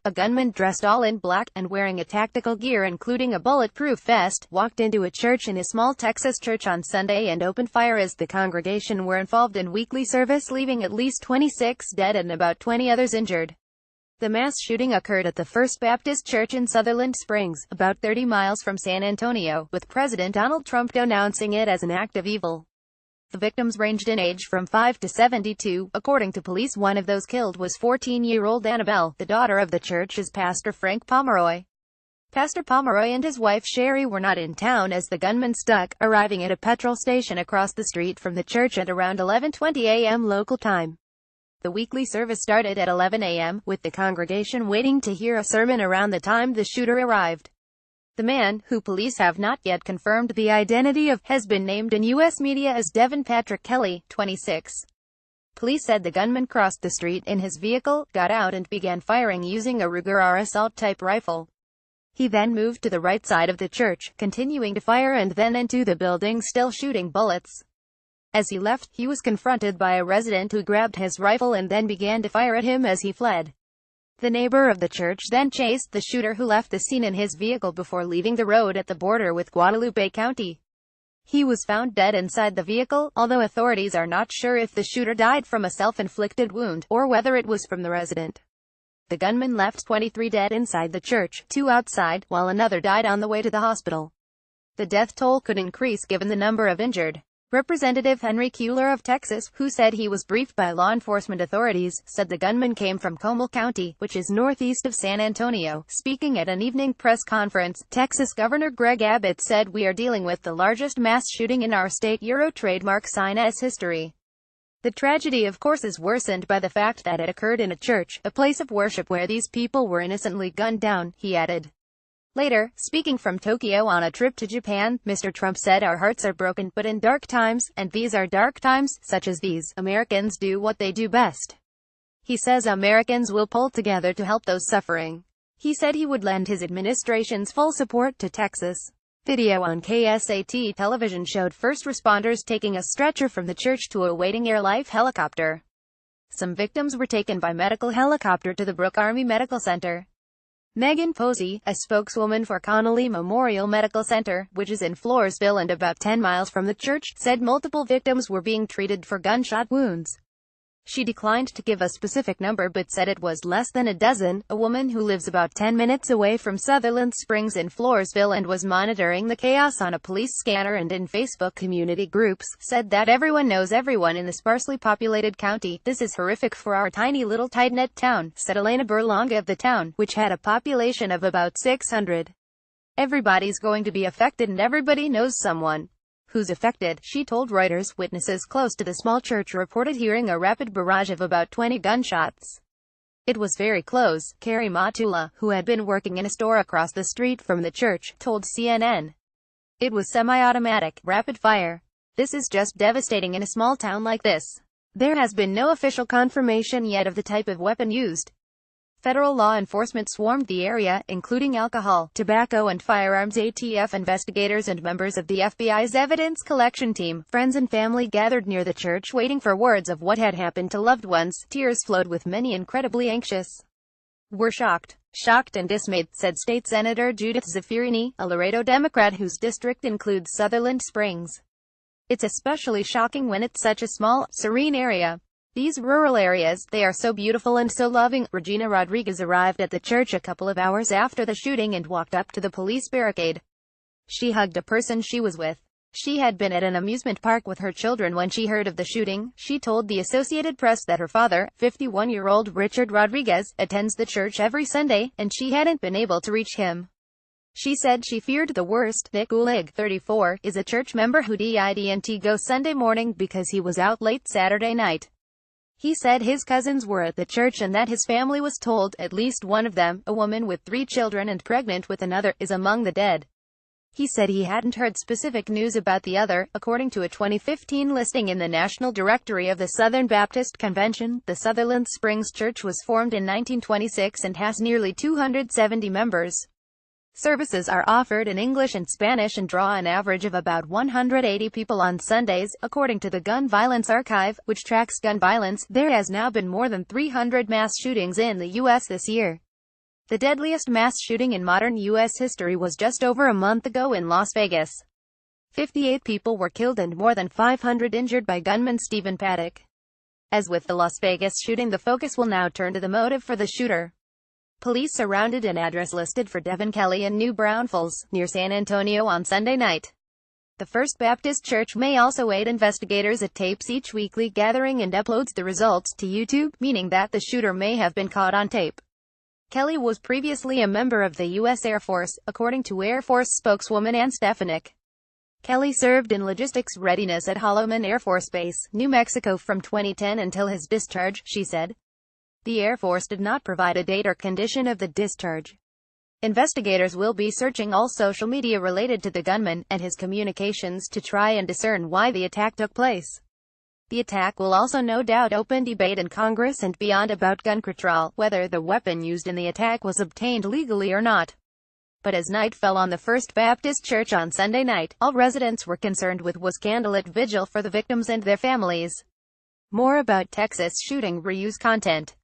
A gunman dressed all in black, and wearing a tactical gear including a bulletproof vest, walked into a church in a small Texas church on Sunday and opened fire as the congregation were involved in weekly service, leaving at least 26 dead and about 20 others injured. The mass shooting occurred at the First Baptist Church in Sutherland Springs, about 30 miles from San Antonio, with President Donald Trump denouncing it as an act of evil. The victims ranged in age from 5 to 72. According to police, one of those killed was 14-year-old Annabelle, the daughter of the church's pastor Frank Pomeroy. Pastor Pomeroy and his wife Sherry were not in town as the gunman struck, arriving at a petrol station across the street from the church at around 11:20 a.m. local time. The weekly service started at 11 a.m., with the congregation waiting to hear a sermon around the time the shooter arrived. The man, who police have not yet confirmed the identity of, has been named in U.S. media as Devin Patrick Kelly, 26. Police said the gunman crossed the street in his vehicle, got out and began firing using a Ruger assault-type rifle. He then moved to the right side of the church, continuing to fire and then into the building, still shooting bullets. As he left, he was confronted by a resident who grabbed his rifle and then began to fire at him as he fled. The neighbor of the church then chased the shooter, who left the scene in his vehicle before leaving the road at the border with Guadalupe County. He was found dead inside the vehicle, although authorities are not sure if the shooter died from a self-inflicted wound, or whether it was from the resident. The gunman left 23 dead inside the church, 2 outside, while another died on the way to the hospital. The death toll could increase given the number of injured. Representative Henry Cuellar of Texas, who said he was briefed by law enforcement authorities, said the gunman came from Comal County, which is northeast of San Antonio. Speaking at an evening press conference, Texas Governor Greg Abbott said, "We are dealing with the largest mass shooting in our state trademark sign-s history. The tragedy, of course, is worsened by the fact that it occurred in a church, a place of worship where these people were innocently gunned down," he added. Later, speaking from Tokyo on a trip to Japan, Mr. Trump said, "Our hearts are broken, but in dark times, and these are dark times, such as these, Americans do what they do best." He says Americans will pull together to help those suffering. He said he would lend his administration's full support to Texas. Video on KSAT television showed first responders taking a stretcher from the church to a waiting Air Life helicopter. Some victims were taken by medical helicopter to the Brooke Army Medical Center. Megan Posey, a spokeswoman for Connolly Memorial Medical Center, which is in Floresville and about 10 miles from the church, said multiple victims were being treated for gunshot wounds. She declined to give a specific number but said it was less than a dozen. A woman who lives about 10 minutes away from Sutherland Springs in Floresville and was monitoring the chaos on a police scanner and in Facebook community groups, said that everyone knows everyone in the sparsely populated county. "This is horrific for our tiny little tight-knit town," said Elena Berlanga of the town, which had a population of about 600. "Everybody's going to be affected and everybody knows someone who's affected," she told Reuters. Witnesses close to the small church reported hearing a rapid barrage of about 20 gunshots. "It was very close," Carrie Matula, who had been working in a store across the street from the church, told CNN. "It was semi-automatic, rapid fire. This is just devastating in a small town like this. There has been no official confirmation yet of the type of weapon used." Federal law enforcement swarmed the area, including alcohol, tobacco and firearms. ATF investigators and members of the FBI's evidence collection team, friends and family gathered near the church waiting for words of what had happened to loved ones. Tears flowed, with many incredibly anxious. "We're shocked and dismayed," said State Senator Judith Zaffirini, a Laredo Democrat whose district includes Sutherland Springs. "It's especially shocking when it's such a small, serene area. These rural areas, they are so beautiful and so loving." Regina Rodriguez arrived at the church a couple of hours after the shooting and walked up to the police barricade. She hugged a person she was with. She had been at an amusement park with her children when she heard of the shooting. She told the Associated Press that her father, 51-year-old Richard Rodriguez, attends the church every Sunday, and she hadn't been able to reach him. She said she feared the worst. Nick Ulig, 34, is a church member who didn't go Sunday morning because he was out late Saturday night. He said his cousins were at the church and that his family was told at least one of them, a woman with 3 children and pregnant with another, is among the dead. He said he hadn't heard specific news about the other. According to a 2015 listing in the National Directory of the Southern Baptist Convention, the Sutherland Springs Church was formed in 1926 and has nearly 270 members. Services are offered in English and Spanish and draw an average of about 180 people on Sundays. According to the Gun Violence Archive, which tracks gun violence, there has now been more than 300 mass shootings in the U.S. this year. The deadliest mass shooting in modern U.S. history was just over a month ago in Las Vegas. 58 people were killed and more than 500 injured by gunman Stephen Paddock. As with the Las Vegas shooting, the focus will now turn to the motive for the shooter. Police surrounded an address listed for Devin Kelly in New Braunfels, near San Antonio on Sunday night. The First Baptist Church may also aid investigators. It tapes each weekly gathering and uploads the results to YouTube, meaning that the shooter may have been caught on tape. Kelly was previously a member of the U.S. Air Force, according to Air Force spokeswoman Ann Stefanik. Kelly served in logistics readiness at Holloman Air Force Base, New Mexico from 2010 until his discharge, she said. The Air Force did not provide a date or condition of the discharge. Investigators will be searching all social media related to the gunman and his communications to try and discern why the attack took place. The attack will also no doubt open debate in Congress and beyond about gun control, whether the weapon used in the attack was obtained legally or not. But as night fell on the First Baptist Church on Sunday night, all residents were concerned with was candlelit vigil for the victims and their families. More about Texas shooting reuse content.